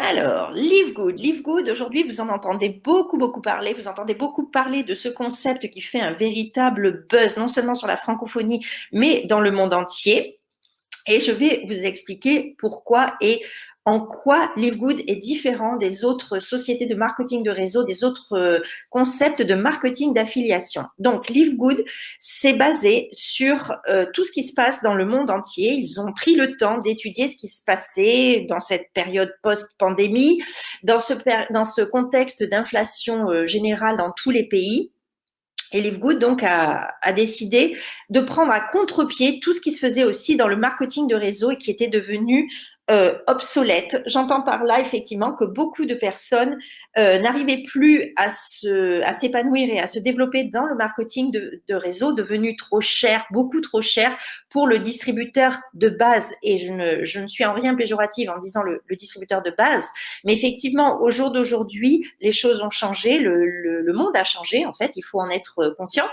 Alors, Live Good. Live Good, aujourd'hui, vous en entendez beaucoup parler. Vous entendez beaucoup parler de ce concept qui fait un véritable buzz, non seulement sur la francophonie, mais dans le monde entier. Et je vais vous expliquer pourquoi et en quoi Live Good est différent des autres sociétés de marketing de réseau, des autres concepts de marketing d'affiliation. Donc, Live Good, c'est basé sur tout ce qui se passe dans le monde entier. Ils ont pris le temps d'étudier ce qui se passait dans cette période post-pandémie, dans ce contexte d'inflation générale dans tous les pays. Et Live Good donc a décidé de prendre à contre-pied tout ce qui se faisait aussi dans le marketing de réseau et qui était devenu obsolète. J'entends par là effectivement que beaucoup de personnes n'arrivaient plus à s'épanouir et à se développer dans le marketing de réseau, devenu trop cher, beaucoup trop cher pour le distributeur de base. Et je ne suis en rien péjorative en disant le distributeur de base, mais effectivement, au jour d'aujourd'hui, les choses ont changé, le monde a changé, en fait, il faut en être conscient.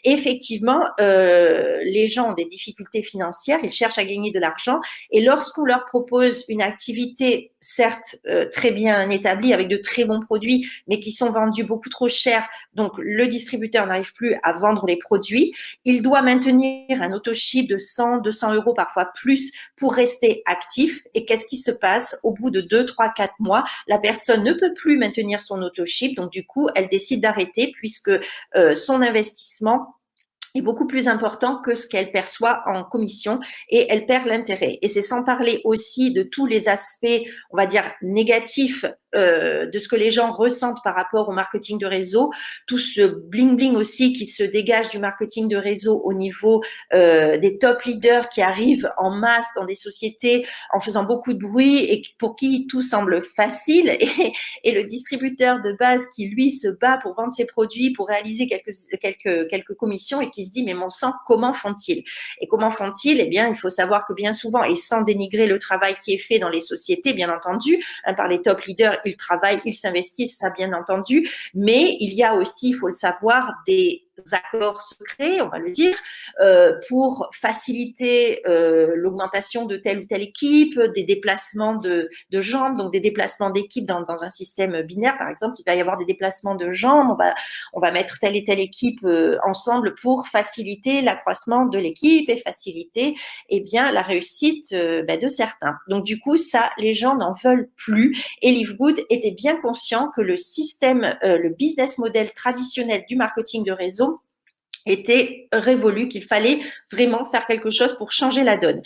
Et effectivement, les gens ont des difficultés financières, ils cherchent à gagner de l'argent, et lorsqu'on leur propose une activité, certes très bien établie, avec de très bons produits, mais qui sont vendus beaucoup trop cher, donc le distributeur n'arrive plus à vendre les produits, il doit maintenir un auto-ship de 100, 200 euros, parfois plus, pour rester actif. Et qu'est-ce qui se passe au bout de 2, 3, 4 mois? La personne ne peut plus maintenir son auto-ship, donc du coup, elle décide d'arrêter puisque son investissement est beaucoup plus important que ce qu'elle perçoit en commission et elle perd l'intérêt. Et c'est sans parler aussi de tous les aspects, on va dire, négatifs de ce que les gens ressentent par rapport au marketing de réseau, tout ce bling-bling aussi qui se dégage du marketing de réseau au niveau des top leaders qui arrivent en masse dans des sociétés en faisant beaucoup de bruit et pour qui tout semble facile et le distributeur de base qui, lui, se bat pour vendre ses produits, pour réaliser quelques commissions et qui se dit, mais mon sang, comment font-ils? Et comment font-ils? Eh bien, il faut savoir que bien souvent, et sans dénigrer le travail qui est fait dans les sociétés, bien entendu, par les top leaders, ils travaillent, ils s'investissent, ça bien entendu, mais il y a aussi, il faut le savoir, des accords secrets, on va le dire, pour faciliter l'augmentation de telle ou telle équipe, des déplacements de jambes, donc des déplacements d'équipe dans un système binaire, par exemple, il va y avoir des déplacements de jambes, on va mettre telle et telle équipe ensemble pour faciliter l'accroissement de l'équipe et faciliter eh bien, la réussite de certains. Donc du coup, ça, les gens n'en veulent plus et Live Good était bien conscient que le système, le business model traditionnel du marketing de réseau était révolu, qu'il fallait vraiment faire quelque chose pour changer la donne.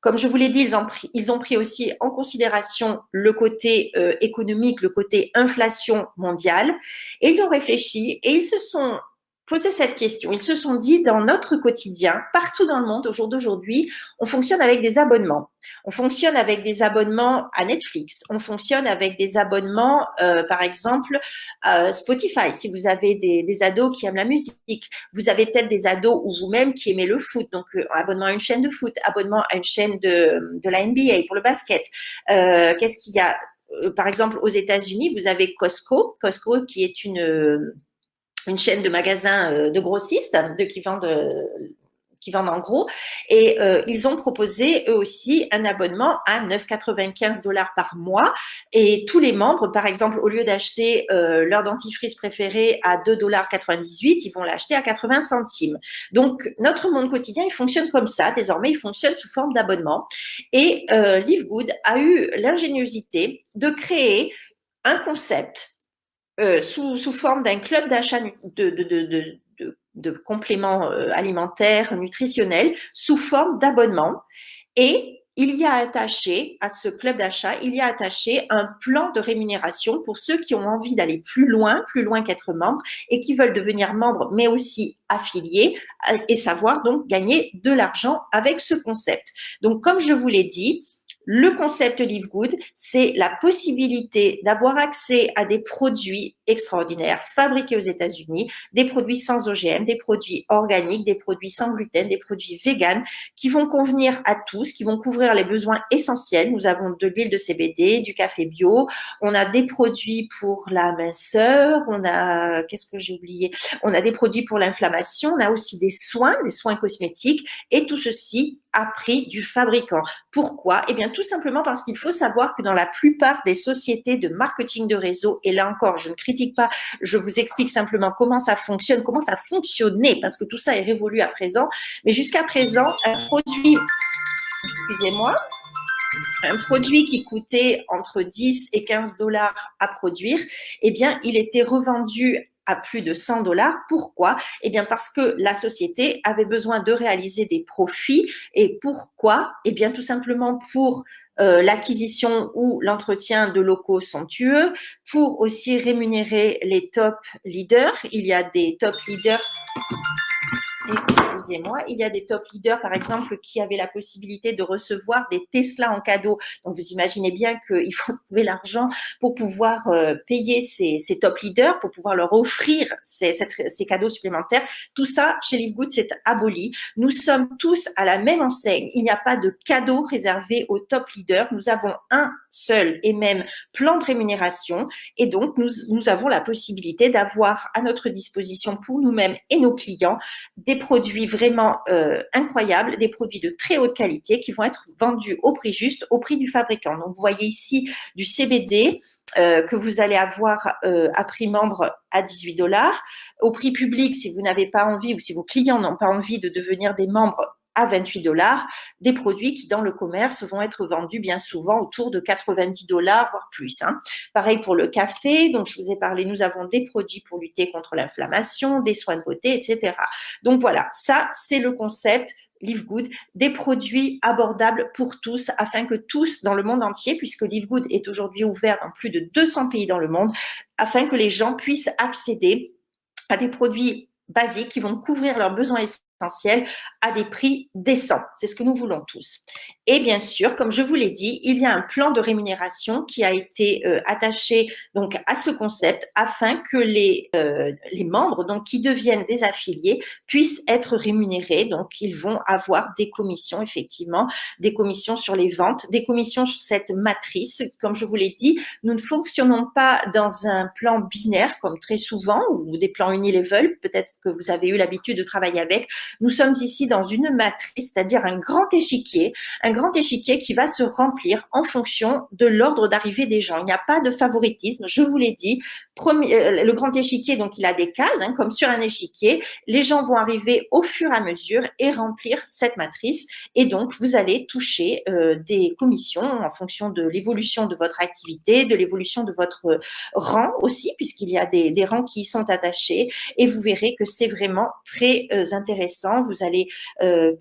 Comme je vous l'ai dit, ils ont pris aussi en considération le côté économique, le côté inflation mondiale, et ils ont réfléchi et ils se sont posé cette question. Ils se sont dit, dans notre quotidien, partout dans le monde, au jour d'aujourd'hui, on fonctionne avec des abonnements. On fonctionne avec des abonnements à Netflix. On fonctionne avec des abonnements, par exemple, Spotify. Si vous avez des ados qui aiment la musique, vous avez peut-être des ados ou vous-même qui aimez le foot. Donc, abonnement à une chaîne de foot, abonnement à une chaîne de la NBA pour le basket. Qu'est-ce qu'il y a? Par exemple, aux États-Unis, vous avez Costco qui est une chaîne de magasins de grossistes qui vendent en gros. Et ils ont proposé, eux aussi, un abonnement à 9,95 $ par mois. Et tous les membres, par exemple, au lieu d'acheter leur dentifrice préféré à 2,98 $, ils vont l'acheter à 80 centimes. Donc, notre monde quotidien, il fonctionne comme ça. Désormais, il fonctionne sous forme d'abonnement. Et Live Good a eu l'ingéniosité de créer un concept sous forme d'un club d'achat de compléments alimentaires, nutritionnels, sous forme d'abonnement. Et il y a attaché à ce club d'achat, il y a attaché un plan de rémunération pour ceux qui ont envie d'aller plus loin qu'être membre et qui veulent devenir membres, mais aussi affiliés et savoir donc gagner de l'argent avec ce concept. Donc, comme je vous l'ai dit, le concept Live Good, c'est la possibilité d'avoir accès à des produits extraordinaires, fabriqués aux États-Unis, des produits sans OGM, des produits organiques, des produits sans gluten, des produits véganes qui vont convenir à tous, qui vont couvrir les besoins essentiels. Nous avons de l'huile de CBD, du café bio, on a des produits pour la minceur, on a, qu'est-ce que j'ai oublié? On a des produits pour l'inflammation, on a aussi des soins cosmétiques et tout ceci à prix du fabricant. Pourquoi? Eh bien, tout simplement parce qu'il faut savoir que dans la plupart des sociétés de marketing de réseau, et là encore, je ne critique pas, je vous explique simplement comment ça fonctionne, comment ça fonctionnait, parce que tout ça est révolu à présent. Mais jusqu'à présent, un produit, excusez-moi, un produit qui coûtait entre 10 et 15 dollars à produire, eh bien, il était revendu à plus de 100 dollars. Pourquoi? Eh bien, parce que la société avait besoin de réaliser des profits. Et pourquoi? Eh bien, tout simplement pour l'acquisition ou l'entretien de locaux somptueux, pour aussi rémunérer les top leaders. Il y a des top leaders. Excusez-moi, il y a des top leaders, par exemple, qui avaient la possibilité de recevoir des Tesla en cadeau. Donc, vous imaginez bien qu'il faut trouver l'argent pour pouvoir payer ces top leaders, pour pouvoir leur offrir ces cadeaux supplémentaires. Tout ça, chez Live Good, c'est aboli. Nous sommes tous à la même enseigne. Il n'y a pas de cadeau réservé aux top leaders. Nous avons un seul et même plan de rémunération. Et donc, nous avons la possibilité d'avoir à notre disposition pour nous-mêmes et nos clients des produits vraiment incroyables, des produits de très haute qualité qui vont être vendus au prix juste, au prix du fabricant. Donc, vous voyez ici du CBD que vous allez avoir à prix membre à 18 dollars. Au prix public, si vous n'avez pas envie ou si vos clients n'ont pas envie de devenir des membres, à 28 dollars, des produits qui dans le commerce vont être vendus bien souvent autour de 90 dollars, voire plus. Hein. Pareil pour le café, dont je vous ai parlé, nous avons des produits pour lutter contre l'inflammation, des soins de beauté, etc. Donc voilà, ça c'est le concept Live Good, des produits abordables pour tous, afin que tous dans le monde entier, puisque Live Good est aujourd'hui ouvert dans plus de 200 pays dans le monde, afin que les gens puissent accéder à des produits basiques qui vont couvrir leurs besoins essentiels à des prix décents. C'est ce que nous voulons tous. Et bien sûr, comme je vous l'ai dit, il y a un plan de rémunération qui a été attaché donc à ce concept afin que les membres donc qui deviennent des affiliés puissent être rémunérés. Donc, ils vont avoir des commissions, effectivement, des commissions sur les ventes, des commissions sur cette matrice. Comme je vous l'ai dit, nous ne fonctionnons pas dans un plan binaire comme très souvent ou des plans unilevel, peut-être que vous avez eu l'habitude de travailler avec. Nous sommes ici dans une matrice, c'est-à-dire un grand échiquier qui va se remplir en fonction de l'ordre d'arrivée des gens. Il n'y a pas de favoritisme, je vous l'ai dit. Le grand échiquier, donc il a des cases, hein, comme sur un échiquier. Les gens vont arriver au fur et à mesure et remplir cette matrice. Et donc, vous allez toucher des commissions en fonction de l'évolution de votre activité, de l'évolution de votre rang aussi, puisqu'il y a des rangs qui y sont attachés. Et vous verrez que c'est vraiment très intéressant. Vous allez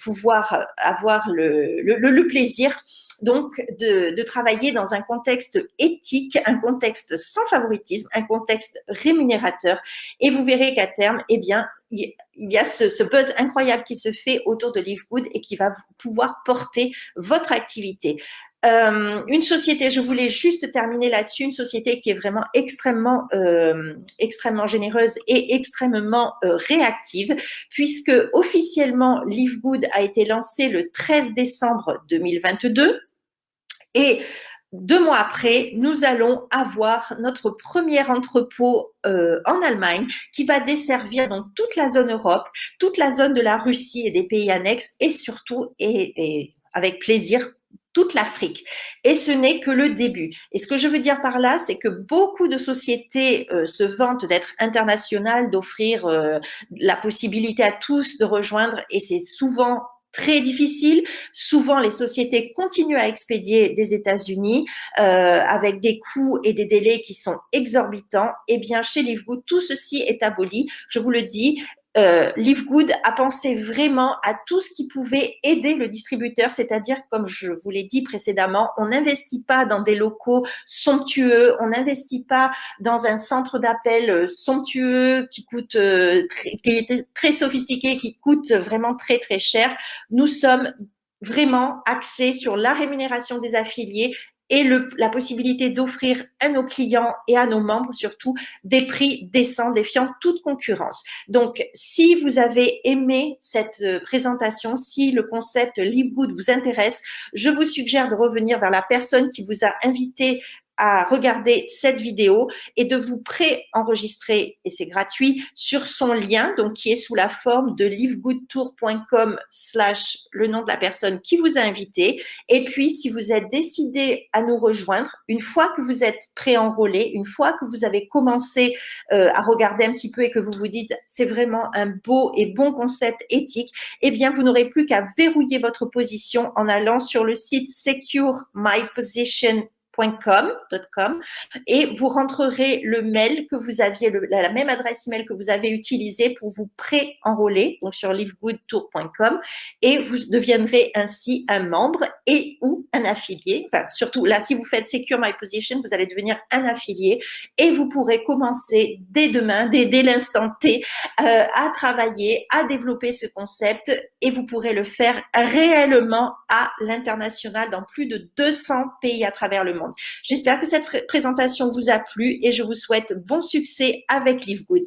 pouvoir avoir le plaisir donc de travailler dans un contexte éthique, un contexte sans favoritisme, un contexte rémunérateur. Et vous verrez qu'à terme, eh bien, il y a ce buzz incroyable qui se fait autour de Live Good et qui va pouvoir porter votre activité. Une société, je voulais juste terminer là-dessus, une société qui est vraiment extrêmement généreuse et extrêmement réactive, puisque officiellement Live Good a été lancé le 13 décembre 2022 et 2 mois après, nous allons avoir notre premier entrepôt en Allemagne qui va desservir donc toute la zone Europe, toute la zone de la Russie et des pays annexes et surtout, et avec plaisir, toute l'Afrique. Et ce n'est que le début. Et ce que je veux dire par là, c'est que beaucoup de sociétés se vantent d'être internationales, d'offrir la possibilité à tous de rejoindre, et c'est souvent très difficile. Souvent, les sociétés continuent à expédier des États-Unis avec des coûts et des délais qui sont exorbitants. Eh bien, chez Live Good, tout ceci est aboli. Je vous le dis, Live Good a pensé vraiment à tout ce qui pouvait aider le distributeur, c'est-à-dire, comme je vous l'ai dit précédemment, on n'investit pas dans des locaux somptueux, on n'investit pas dans un centre d'appel somptueux qui coûte, qui est très sophistiqué, qui coûte vraiment très très cher. Nous sommes vraiment axés sur la rémunération des affiliés et la possibilité d'offrir à nos clients et à nos membres surtout des prix décents, défiant toute concurrence. Donc, si vous avez aimé cette présentation, si le concept Live Good vous intéresse, je vous suggère de revenir vers la personne qui vous a invité à regarder cette vidéo et de vous pré-enregistrer, et c'est gratuit, sur son lien, donc qui est sous la forme de livegoodtour.com/ le nom de la personne qui vous a invité. Et puis, si vous êtes décidé à nous rejoindre, une fois que vous êtes pré-enrôlé, une fois que vous avez commencé à regarder un petit peu et que vous vous dites c'est vraiment un beau et bon concept éthique, eh bien, vous n'aurez plus qu'à verrouiller votre position en allant sur le site securemyposition.com et vous rentrerez le mail que vous aviez, la même adresse email que vous avez utilisée pour vous pré-enrôler, donc sur livegoodtour.com, et vous deviendrez ainsi un membre et ou un affilié. Enfin, surtout là, si vous faites Secure My Position, vous allez devenir un affilié et vous pourrez commencer dès demain, dès l'instant T, à travailler, à développer ce concept, et vous pourrez le faire réellement à l'international dans plus de 200 pays à travers le monde. J'espère que cette présentation vous a plu et je vous souhaite bon succès avec Live Good.